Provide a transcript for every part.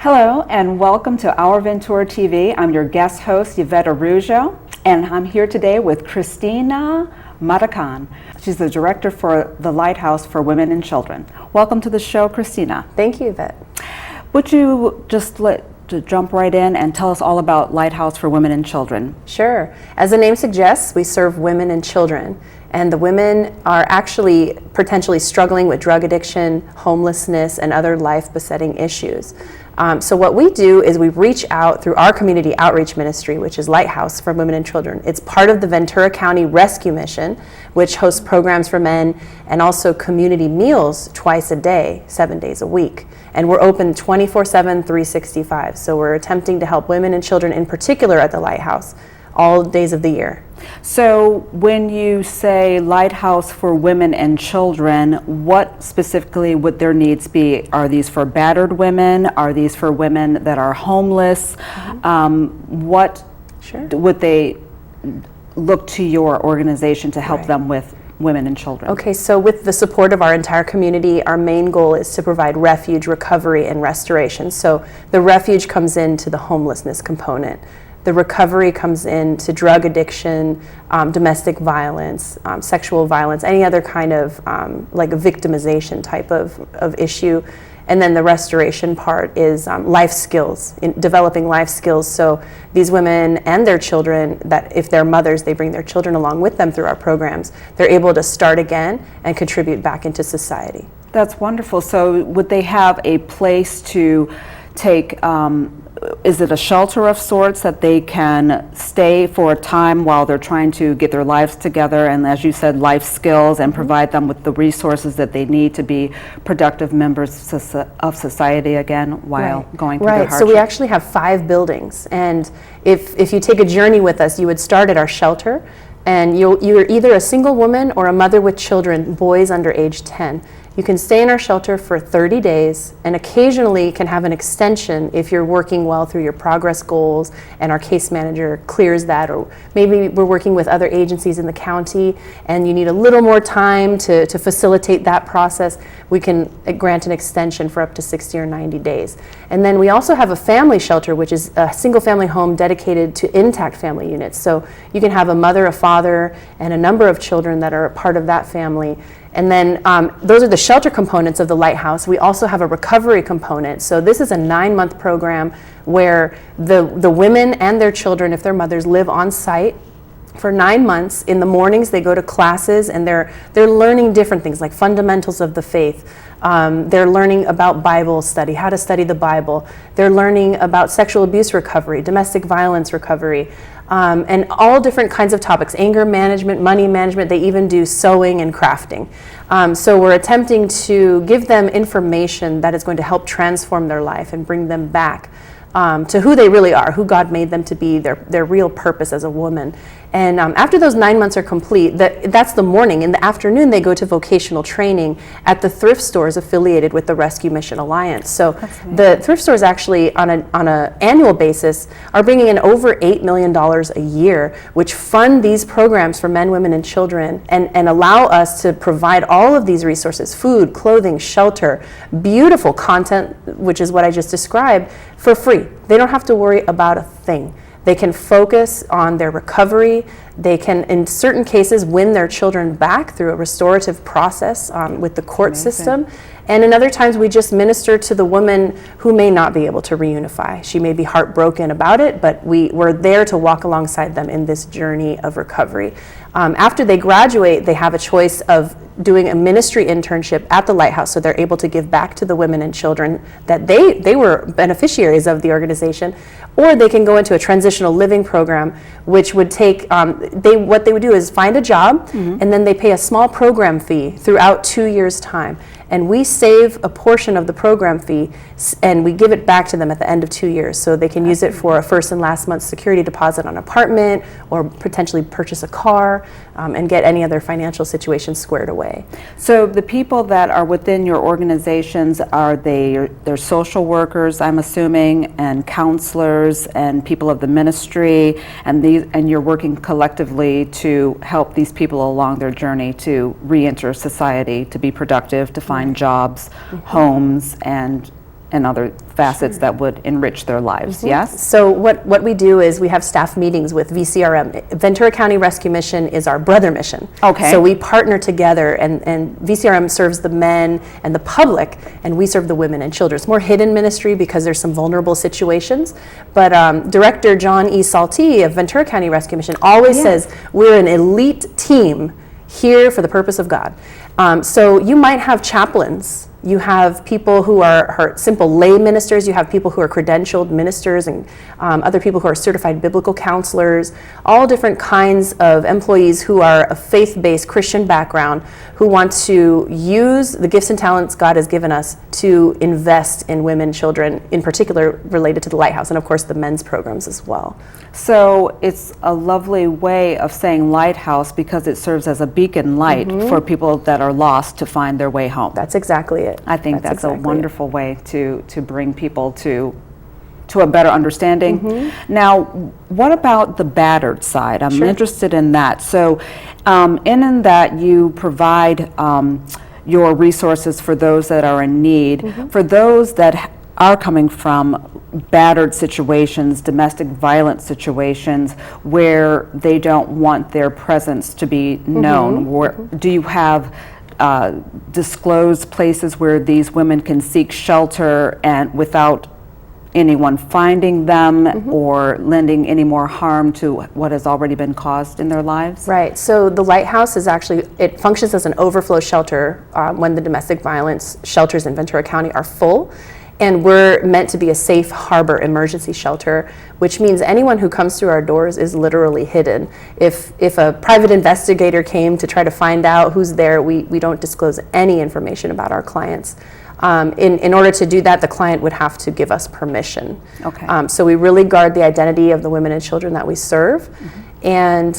Hello and welcome to Our Ventura TV. I'm your guest host, Yvette Araujo, and I'm here today with Christina Marroquin. She's the director for the Lighthouse for Women and Children. Welcome to the show, Christina. Thank you, Yvette. Would you just jump right in and tell us all about Lighthouse for Women and Children? Sure. As the name suggests, we serve women and children. And the women are actually potentially struggling with drug addiction, homelessness, and other life-besetting issues. So what we do is we reach out through our community outreach ministry, which is Lighthouse for Women and Children. It's part of the Ventura County Rescue Mission, which hosts programs for men and also community meals twice a day, 7 days a week. And we're open 24/7, 365. So we're attempting to help women and children in particular at the Lighthouse all days of the year. So when you say Lighthouse for Women and Children, what specifically would their needs be? Are these for battered women? Are these for women that are homeless? What would they look to your organization to help them with women and children? Okay, so with the support of our entire community, our main goal is to provide refuge, recovery, and restoration. So the refuge comes into the homelessness component. The recovery comes into drug addiction, domestic violence, sexual violence, any other kind of like a victimization type of issue. And then the restoration part is life skills, developing life skills. So these women and their children, that if they're mothers, they bring their children along with them through our programs. They're able to start again and contribute back into society. That's wonderful. So would they have a place to take, is it a shelter of sorts that they can stay for a time while they're trying to get their lives together and, as you said, life skills, and provide them with the resources that they need to be productive members of society again while going through their hardship? So we actually have 5 buildings, and if you take a journey with us, you would start at our shelter, and you're either a single woman or a mother with children, boys under age 10. You can stay in our shelter for 30 days and occasionally can have an extension if you're working well through your progress goals and our case manager clears that, or maybe we're working with other agencies in the county and you need a little more time to facilitate that process. We can grant an extension for up to 60 or 90 days. And then we also have a family shelter, which is a single family home dedicated to intact family units. So you can have a mother, a father, and a number of children that are a part of that family. And then those are the shelter components of the Lighthouse. We also have a recovery component. So this is a 9-month program where the women and their children, if they're mothers, live on site for 9 months. In the mornings, they go to classes and they're learning different things like fundamentals of the faith. They're learning about Bible study, how to study the Bible. They're learning about sexual abuse recovery, domestic violence recovery, and all different kinds of topics, anger management, money management. They even do sewing and crafting. So we're attempting to give them information that is going to help transform their life and bring them back to who they really are, who God made them to be, their real purpose as a woman. And after those 9 months are complete, that's the morning. In the afternoon, they go to vocational training at the thrift stores affiliated with the Rescue Mission Alliance. So the thrift stores actually, on an annual basis, are bringing in over $8 million a year, which fund these programs for men, women, and children, and allow us to provide all of these resources: food, clothing, shelter, beautiful content, which is what I just described, for free. They don't have to worry about a thing. They can focus on their recovery. They can, in certain cases, win their children back through a restorative process with the court system. And in other times, we just minister to the woman who may not be able to reunify. She may be heartbroken about it, but we're there to walk alongside them in this journey of recovery. After they graduate, they have a choice of doing a ministry internship at the Lighthouse, so they're able to give back to the women and children that they were beneficiaries of the organization, or they can go into a transitional living program, which would take, what they would do is find a job, and then they pay a small program fee throughout 2 years' time. And we save a portion of the program fee and we give it back to them at the end of 2 years, so they can use it for a first and last month's security deposit on an apartment, or potentially purchase a car, and get any other financial situation squared away. So the people that are within your organizations, are they're social workers, I'm assuming, and counselors and people of the ministry, and you're working collectively to help these people along their journey to re-enter society, to be productive, to find jobs, homes, and and other facets that would enrich their lives, yes? So what we do is we have staff meetings with VCRM. Ventura County Rescue Mission is our brother mission. Okay. So we partner together, and VCRM serves the men and the public, and we serve the women and children. It's more hidden ministry because there's some vulnerable situations. But Director John E. Salty of Ventura County Rescue Mission always says, we're an elite team here for the purpose of God. So you might have chaplains. You have people who are simple lay ministers. You have people who are credentialed ministers, and other people who are certified biblical counselors, all different kinds of employees who are a faith-based Christian background who want to use the gifts and talents God has given us to invest in women, children, in particular related to the Lighthouse, and of course the men's programs as well. So it's a lovely way of saying Lighthouse because it serves as a beacon light for people that are lost to find their way home. That's exactly it. I think that's exactly a wonderful way to bring people to a better understanding. Now, what about the battered side? I'm interested in that. So in that you provide your resources for those that are in need, for those that are coming from battered situations, domestic violence situations, where they don't want their presence to be known. Do you have disclosed places where these women can seek shelter and without anyone finding them or lending any more harm to what has already been caused in their lives? Right. So the Lighthouse is actually, it functions as an overflow shelter when the domestic violence shelters in Ventura County are full. And we're meant to be a safe harbor emergency shelter, which means anyone who comes through our doors is literally hidden. If a private investigator came to try to find out who's there, we don't disclose any information about our clients. In order to do that, the client would have to give us permission. Okay. So we really guard the identity of the women and children that we serve. And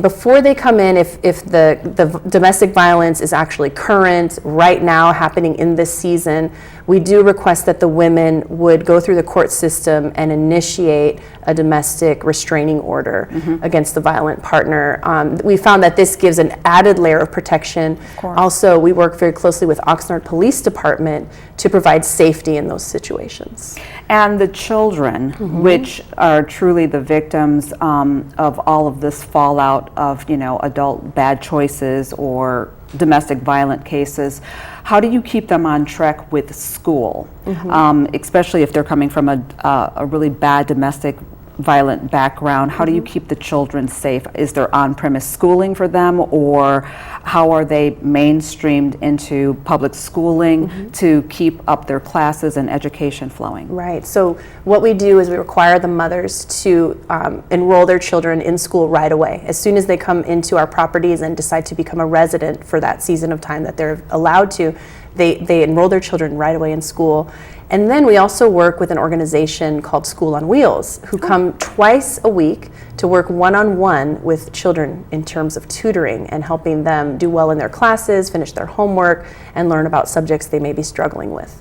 before they come in, if the domestic violence is actually current, right now, happening in this season, we do request that the women would go through the court system and initiate a domestic restraining order against the violent partner. We found that this gives an added layer of protection. Also, we work very closely with Oxnard Police Department to provide safety in those situations. And the children, which are truly the victims of all of this fallout of, adult bad choices or domestic violent cases, how do you keep them on track with school, especially if they're coming from a really bad domestic violent background? How do you keep the children safe? Is there on-premise schooling for them, or how are they mainstreamed into public schooling to keep up their classes and education flowing? Right. So what we do is we require the mothers to enroll their children in school right away. As soon as they come into our properties and decide to become a resident for that season of time that they're allowed to, they enroll their children right away in school. And then we also work with an organization called School on Wheels, who come twice a week to work one-on-one with children in terms of tutoring and helping them do well in their classes, finish their homework, and learn about subjects they may be struggling with.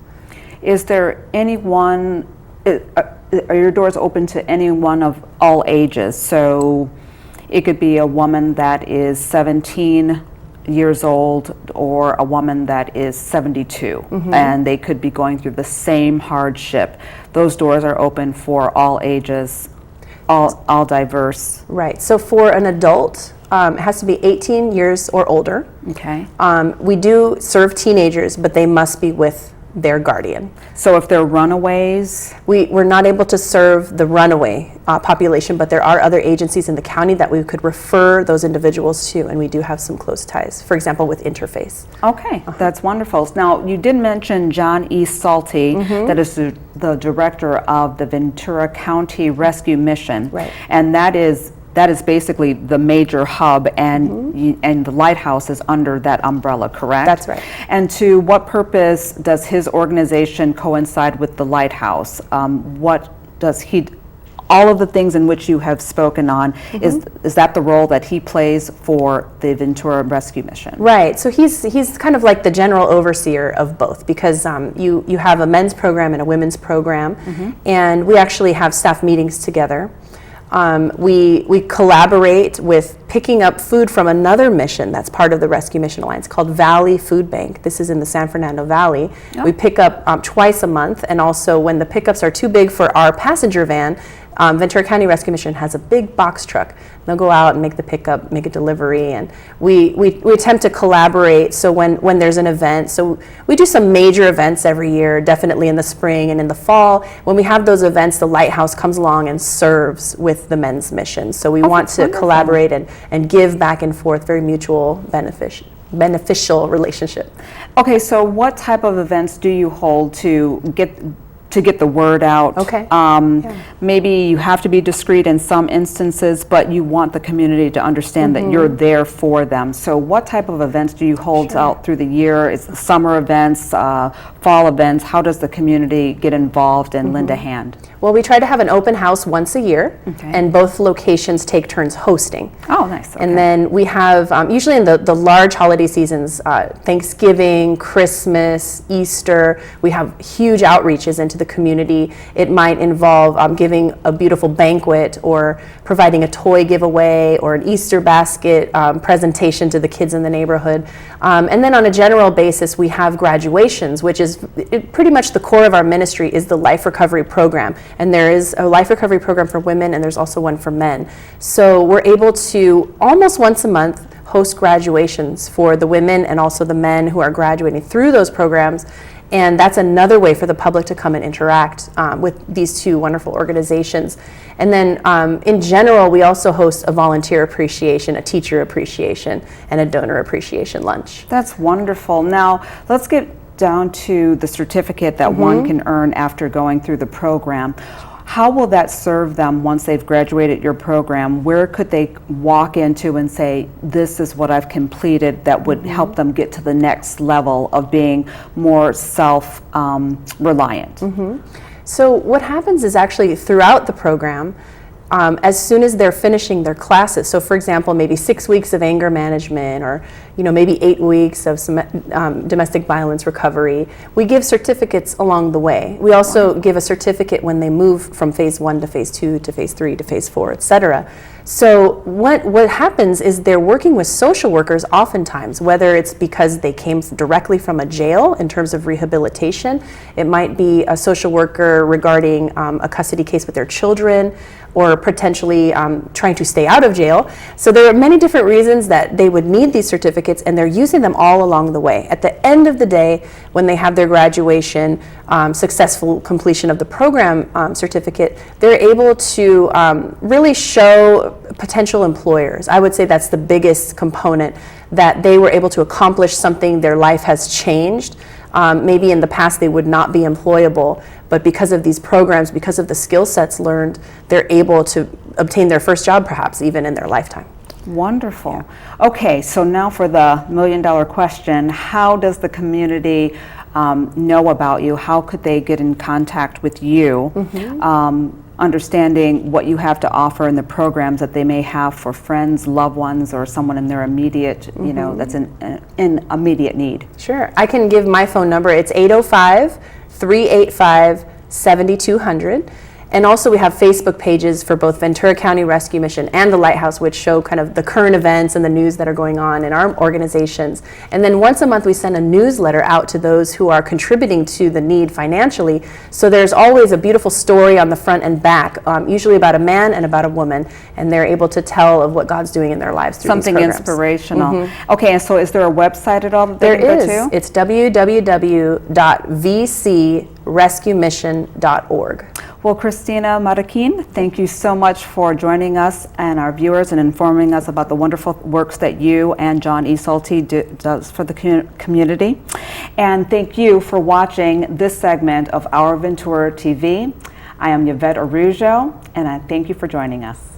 Is there anyone, are your doors open to anyone of all ages? So it could be a woman that is 17 years old or a woman that is 72, and they could be going through the same hardship. Those doors are open for all ages, all diverse. Right. So for an adult, it has to be 18 years or older. Okay. We do serve teenagers, but they must be with their guardian. So if they're runaways? We're not able to serve the runaway population, but there are other agencies in the county that we could refer those individuals to, and we do have some close ties, for example, with Interface. Okay, that's wonderful. Now, you did mention John E. Salty, that is the director of the Ventura County Rescue Mission. Right. And that is basically the major hub, and the Lighthouse is under that umbrella, correct? That's right. And to what purpose does his organization coincide with the Lighthouse? What does he, all of the things in which you have spoken on, is that the role that he plays for the Ventura Rescue Mission? Right. So he's kind of like the general overseer of both, because you have a men's program and a women's program, and we actually have staff meetings together. We collaborate with picking up food from another mission that's part of the Rescue Mission Alliance called Valley Food Bank. This is in the San Fernando Valley. Oh. We pick up twice a month, and also when the pickups are too big for our passenger van, Ventura County Rescue Mission has a big box truck. They'll go out and make the pickup, make a delivery, and we attempt to collaborate. So when there's an event, so we do some major events every year, definitely in the spring and in the fall. When we have those events, the Lighthouse comes along and serves with the men's mission. So we want to collaborate and give back and forth, very mutual beneficial relationship. Okay, so what type of events do you hold to get the word out? Okay. Maybe you have to be discreet in some instances, but you want the community to understand that you're there for them. So what type of events do you hold out through the year? Is it summer events, fall events? How does the community get involved and lend a hand? Well, we try to have an open house once a year, and both locations take turns hosting. Oh, nice. Okay. And then we have, usually in the large holiday seasons, Thanksgiving, Christmas, Easter, we have huge outreaches into the community. It might involve giving a beautiful banquet, or providing a toy giveaway, or an Easter basket presentation to the kids in the neighborhood. And then on a general basis, we have graduations, which is pretty much the core of our ministry is the life recovery program. And there is a life recovery program for women, and there's also one for men. So we're able to almost once a month host graduations for the women and also the men who are graduating through those programs. And that's another way for the public to come and interact with these two wonderful organizations. And then in general, we also host a volunteer appreciation, a teacher appreciation, and a donor appreciation lunch. That's wonderful. Now, let's get down to the certificate that one can earn after going through the program. How will that serve them once they've graduated your program? Where could they walk into and say, this is what I've completed, that would help them get to the next level of being more self-reliant? So what happens is actually throughout the program, as soon as they're finishing their classes, so for example, maybe 6 weeks of anger management, or maybe 8 weeks of some, domestic violence recovery, we give certificates along the way. We also give a certificate when they move from phase 1 to phase 2 to phase 3 to phase 4, etc. So what happens is they're working with social workers oftentimes, whether it's because they came directly from a jail in terms of rehabilitation. It might be a social worker regarding a custody case with their children, or potentially trying to stay out of jail. So there are many different reasons that they would need these certificates, and they're using them all along the way. At the end of the day, when they have their graduation, successful completion of the program certificate, they're able to really show potential employers. I would say that's the biggest component, that they were able to accomplish something, their life has changed. Maybe in the past they would not be employable, but because of these programs, because of the skill sets learned, they're able to obtain their first job perhaps even in their lifetime. Wonderful. Yeah. Okay, so now for the million-dollar question, how does the community know about you? How could they get in contact with you? Understanding what you have to offer in the programs that they may have for friends, loved ones, or someone in their immediate, that's in immediate need. Sure. I can give my phone number. It's 805-385-7200. And also we have Facebook pages for both Ventura County Rescue Mission and the Lighthouse, which show kind of the current events and the news that are going on in our organizations. And then once a month we send a newsletter out to those who are contributing to the need financially. So there's always a beautiful story on the front and back, usually about a man and about a woman, and they're able to tell of what God's doing in their lives through something these programs. Inspirational. Okay, and so is there a website at all that they There can is. go to? It's www.vcrescuemission.org. Well, Christina Marroquin, thank you so much for joining us and our viewers and informing us about the wonderful works that you and John E. Salty does for the community. And thank you for watching this segment of Our Ventura TV. I am Yvette Araujo, and I thank you for joining us.